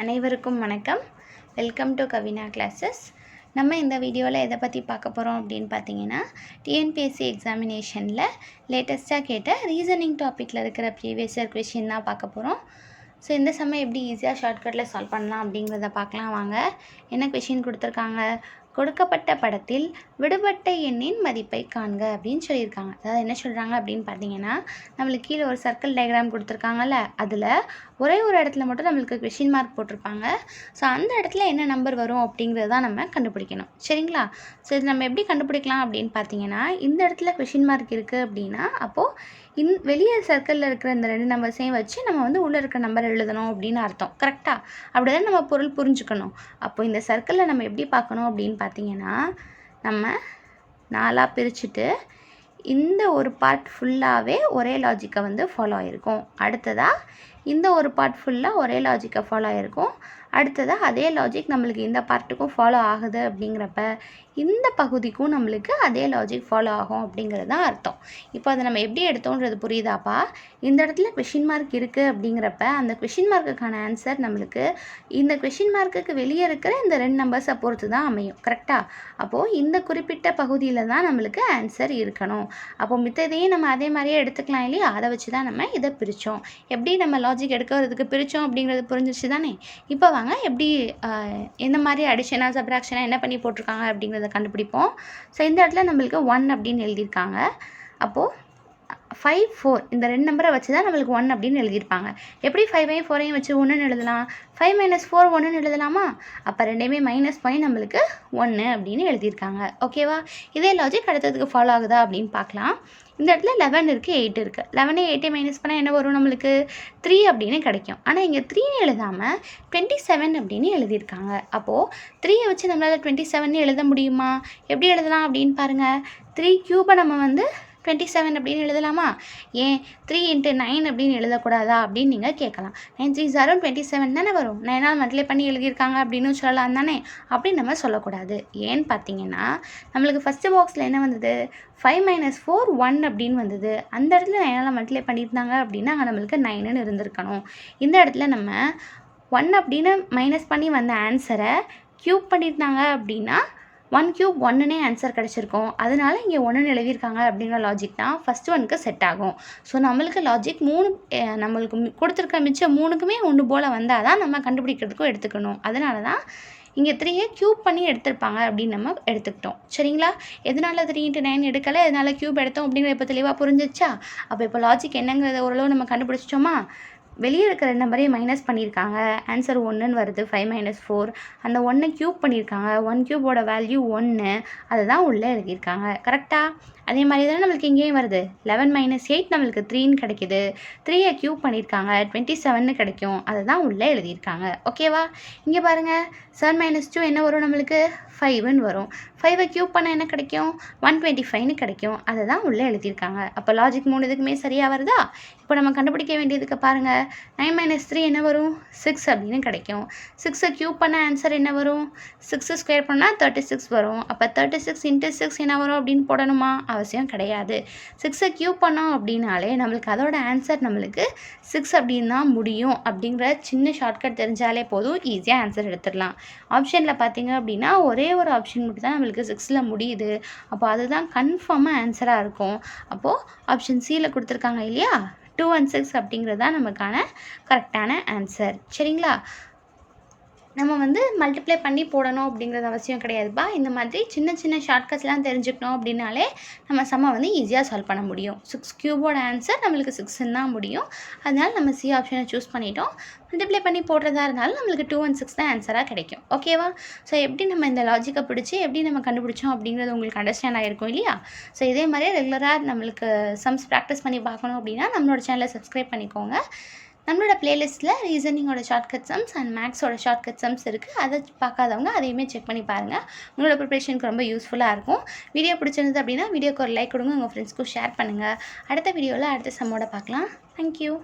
அனைவருக்கும் வணக்கம். Welcome to Kavina classes. நம்ம இந்த வீடியோவில் எதை பற்றி பார்க்க போகிறோம் அப்படின்னு பார்த்தீங்கன்னா, டிஎன்பிஎஸ்சி எக்ஸாமினேஷனில் லேட்டஸ்ட்டாக கேட்ட ரீசனிங் டாப்பிக்கில் இருக்கிற ப்ரீவியஸ் இயர் கொஷின் தான் பார்க்க போகிறோம். ஸோ இந்த சமயம் எப்படி ஈஸியாக ஷார்ட்கட்டில் சால்வ் பண்ணலாம் அப்படிங்கிறத பார்க்கலாம் வாங்க. என்ன கொஷின் கொடுத்துருக்காங்க? கொடுக்கப்பட்ட படத்தில் விடுபட்ட எண்ணின் மதிப்பை காண்க அப்படின்னு சொல்லியிருக்காங்க. அதாவது என்ன சொல்கிறாங்க அப்படின்னு பார்த்தீங்கன்னா, நம்மளுக்கு கீழே ஒரு சர்க்கிள் டயக்ராம் கொடுத்துருக்காங்கல்ல, அதில் ஒரே ஒரு இடத்துல மட்டும் நம்மளுக்கு கொஷின் மார்க் போட்டிருப்பாங்க. ஸோ அந்த இடத்துல என்ன நம்பர் வரும் அப்படிங்கிறது தான் நம்ம கண்டுபிடிக்கணும். சரிங்களா? ஸோ இது நம்ம எப்படி கண்டுபிடிக்கலாம் அப்படின்னு பார்த்தீங்கன்னா, இந்த இடத்துல கொஷின் மார்க் இருக்குது அப்படின்னா, அப்போது வெளியே சர்க்கிளில் இருக்கிற இந்த ரெண்டு நம்பர்ஸையும் வச்சு நம்ம வந்து உள்ளே இருக்கிற நம்பர் எழுதணும் அப்படின்னு அர்த்தம். கரெக்டாக? அப்படி தான் நம்ம பொருள் புரிஞ்சுக்கணும். அப்போது இந்த சர்க்கிளில் நம்ம எப்படி பார்க்கணும் அப்படின்னு பார்த்தீங்கன்னா, நம்ம 4ஆக பிரிச்சுட்டு இந்த ஒரு பார்ட் ஃபுல்லாகவே ஒரே லாஜிக்கை வந்து ஃபாலோ ஆகிருக்கும். அடுத்ததாக இந்த ஒரு பார்ட் ஃபுல்லாக ஒரே லாஜிக்கை ஃபாலோ ஆகிருக்கும். அடுத்ததாக அதே லாஜிக் நம்மளுக்கு இந்த பார்ட்டுக்கும் ஃபாலோ ஆகுது அப்படிங்கிறப்ப இந்த பகுதிக்கும் நம்மளுக்கு அதே லாஜிக் ஃபாலோ ஆகும் அப்படிங்கிறது தான் அர்த்தம். இப்போ அதை நம்ம எப்படி எடுத்தோன்றது புரியுதாப்பா? இந்த இடத்துல கொஷின் மார்க் இருக்குது அப்படிங்கிறப்ப அந்த கொஷின் மார்க்குக்கான ஆன்சர் நம்மளுக்கு இந்த கொஷின் மார்க்குக்கு வெளியே இருக்கிற இந்த ரெண்டு நம்பர்ஸை பொறுத்து தான் அமையும். கரெக்டாக? அப்போது இந்த குறிப்பிட்ட பகுதியில் தான் நம்மளுக்கு ஆன்சர் இருக்கணும். அப்போது மித்ததையும் நம்ம அதே மாதிரியே எடுத்துக்கலாம் இல்லையா? அதை வச்சு தான் நம்ம இதை பிரித்தோம். எப்படி நம்ம லாஜிக் எடுக்கிறதுக்கு பிரித்தோம் அப்படிங்கிறது புரிஞ்சிச்சு தானே? இப்போ வாங்க எப்படி எந்த மாதிரி அடிஷனாக சப்ராக்ஷனாக என்ன பண்ணி போட்டிருக்காங்க அப்படிங்கிறத கண்டுபிடிப்போம். ஸோ இந்த இடத்துல நம்மளுக்கு 1 அப்படின்னு எழுதியிருக்காங்க. அப்போது 5, 4 இந்த ரெண்டு நம்பரை வச்சு தான் நம்மளுக்கு 1 அப்படின்னு எழுதியிருப்பாங்க. எப்படி 5ஐயும் 4ஐயும் வச்சு 1ன்னு எழுதலாம்? 5 - 4 1ன்னு எழுதலாமா? அப்போ ரெண்டையுமே மைனஸ் பண்ணி நம்மளுக்கு 1 அப்படின்னு எழுதியிருக்காங்க. ஓகேவா? இதே லாஜிக் அடுத்ததுக்கு ஃபாலோ ஆகுதா அப்படின்னு பார்க்கலாம். இந்த இடத்துல 11 இருக்குது, 8 இருக்குது. 11 8 மைனஸ் பண்ணால் என்ன வரும்? நம்மளுக்கு 3 அப்படின்னு கிடைக்கும். ஆனால் இங்கே 3ன்னு எழுதாமல் 27 அப்படின்னு எழுதியிருக்காங்க. அப்போது 3ஐ வச்சு நம்மளால் 27 எழுத முடியுமா? எப்படி எழுதலாம் அப்படின்னு பாருங்கள். 3 கியூபை நம்ம வந்து 27 அப்படின்னு எழுதலாமா? ஏன் 3 × 9 அப்படின்னு எழுதக்கூடாதா அப்படின்னு நீங்கள் கேட்கலாம். 9 3 0 27 தானே வரும். 9ஆல் மல்டிப்ளை பண்ணி எழுதியிருக்காங்க அப்படின்னு சொல்லலாம் தானே? அப்படி நம்ம சொல்லக்கூடாது. ஏன்னு பார்த்தீங்கன்னா, நம்மளுக்கு ஃபஸ்ட்டு பாக்ஸில் என்ன வந்தது? 5 - 4 1 அப்படின்னு வந்தது. அந்த இடத்துல 9ஆல் மல்டிப்ளை பண்ணியிருந்தாங்க அப்படின்னா அங்கே நம்மளுக்கு 9ன்னு இருந்திருக்கணும். இந்த இடத்துல நம்ம 1 அப்படின்னு மைனஸ் பண்ணி வந்த ஆன்சரை க்யூப் பண்ணியிருந்தாங்க அப்படின்னா 1 ³ 1னே ஆன்சர் கிடச்சிருக்கும். அதனால இங்கே 1ன்னு எழுதியிருக்காங்க அப்படிங்கிற லாஜிக் தான் ஃபஸ்ட் ஒனுக்கு செட் ஆகும். ஸோ நம்மளுக்கு லாஜிக் 3 நம்மளுக்கு கொடுத்துருக்க மிச்சம் 3க்குமே ஒன்று போல் வந்தால் தான் நம்ம கண்டுபிடிக்கிறதுக்கும் எடுத்துக்கணும். அதனால தான் இங்கே 3ஐ க்யூப் பண்ணி எடுத்திருப்பாங்க அப்படின்னு நம்ம எடுத்துக்கிட்டோம். சரிங்களா? எதனால 3 × 9 எடுக்கலை, எதனால க்யூப் எடுத்தோம் அப்படிங்கிற இப்போ தெளிவாக புரிஞ்சிச்சா? அப்போ இப்போ லாஜிக் என்னங்கிறத ஓரளவு நம்ம கண்டுபிடிச்சிட்டோமா? வெளியே இருக்கிற நம்பரையும் மைனஸ் பண்ணியிருக்காங்க. ஆன்சர் 1ன்னு வருது. 5 - 4 அந்த 1ஐ க்யூப் பண்ணியிருக்காங்க. 1 க்யூபோட வேல்யூ 1. அதை தான் உள்ளே எழுதியிருக்காங்க. கரெக்டாக? அதே மாதிரி தானே நம்மளுக்கு இங்கேயும் வருது. 11 - 8 நம்மளுக்கு 3ன்னு கிடைக்கிது. 3ஐ க்யூப் பண்ணியிருக்காங்க. 27ன்னு கிடைக்கும். அதை தான் உள்ளே எழுதியிருக்காங்க. ஓகேவா? இங்கே பாருங்கள். 7 - 2 என்ன வரும்? நம்மளுக்கு 5ன்னு வரும். 5ஐ க்யூப் பண்ணால் என்ன கிடைக்கும்? 125ன்னு கிடைக்கும். அதை தான் உள்ளே எழுதியிருக்காங்க. அப்போ லாஜிக் 3 இதுக்குமே சரியாக வருதா? இப்போ நம்ம கண்டுபிடிக்க வேண்டியதுக்கு பாருங்கள். 9 - 3 என்ன வரும்? 6 அப்படின்னு கிடைக்கும். 6ஐ க்யூப் பண்ண ஆன்சர் என்ன வரும்? 6 ஸ்கொயர் பண்ணால் 36 வரும். அப்போ 36 × 6 என்ன வரும் அப்படின்னு போடணுமா? அவசியம் கிடையாது. 6ஐ க்யூப் பண்ணோம் அப்படின்னாலே நம்மளுக்கு அதோட ஆன்சர் நம்மளுக்கு 6 அப்படின்னு தான் முடியும். அப்படிங்கிற சின்ன ஷார்ட்கட் தெரிஞ்சாலே போதும், ஈஸியாக ஆன்சர் எடுத்துடலாம். ஆப்ஷனில் பார்த்தீங்க அப்படின்னா ஒரே ஒரு ஆப்ஷன் மட்டும் தான் நம்மளுக்கு 6ல் முடியுது. அப்போ அதுதான் கன்ஃபார்மாக ஆன்சராக இருக்கும். அப்போது ஆப்ஷன் சியில் கொடுத்துருக்காங்க இல்லையா? 2 and 6 அப்படிங்கிறது தான் நமக்கான கரெக்டான ஆன்சர். சரிங்களா? நம்ம வந்து மல்டிப்ளை பண்ணி போடணும் அப்படிங்கிறது அவசியம் கிடையாதுப்பா. இந்த மாதிரி சின்ன சின்ன ஷார்ட்கட்ஸ்லாம் தெரிஞ்சுக்கணும் அப்படின்னாலே நம்ம சம்மை வந்து ஈஸியாக சால்வ் பண்ண முடியும். 6 க்யூபோட ஆன்சர் நம்மளுக்கு 6ன்னு தான் முடியும். அதனால நம்ம சி ஆப்ஷனை சூஸ் பண்ணிட்டோம். மல்டிப்ளை பண்ணி போடுறதா இருந்தாலும் நம்மளுக்கு 2 and 6 தான் ஆன்சராக கிடைக்கும். ஓகேவா? ஸோ எப்படி நம்ம இந்த லாஜிக்கை பிடிச்சி எப்படி நம்ம கண்டுபிடிச்சோம் அப்படிங்கிறது உங்களுக்கு அண்டர்ஸ்டாண்ட் ஆகிருக்கும் இல்லையா? ஸோ இதே மாதிரியே ரெகுலராக நம்மளுக்கு சம்ஸ் ப்ராக்டிஸ் பண்ணி பார்க்கணும் அப்படின்னா நம்மளோட சேனலை சப்ஸ்கிரைப் பண்ணிக்கோங்க. நம்மளோட பிளேலிஸ்ட்டில் ரீசனிங்கோட ஷார்ட்கட் சம்ஸ் அண்ட் மேக்ஸோட ஷார்ட்கட் சம்ஸ் இருக்குது. அதை பார்க்காதவங்க அதையுமே செக் பண்ணி பாருங்கள். உங்களோட ப்ரிப்ரேஷனுக்கு ரொம்ப யூஸ்ஃபுல்லாக இருக்கும். வீடியோ பிடிச்சிருந்தது அப்படின்னா வீடியோக்கு ஒரு லைக் கொடுங்க, உங்கள் ஃப்ரெண்ட்ஸ்க்கும் ஷேர் பண்ணுங்கள். அடுத்த வீடியோவில் அடுத்த சம்மோட பார்க்கலாம். தேங்க்யூ.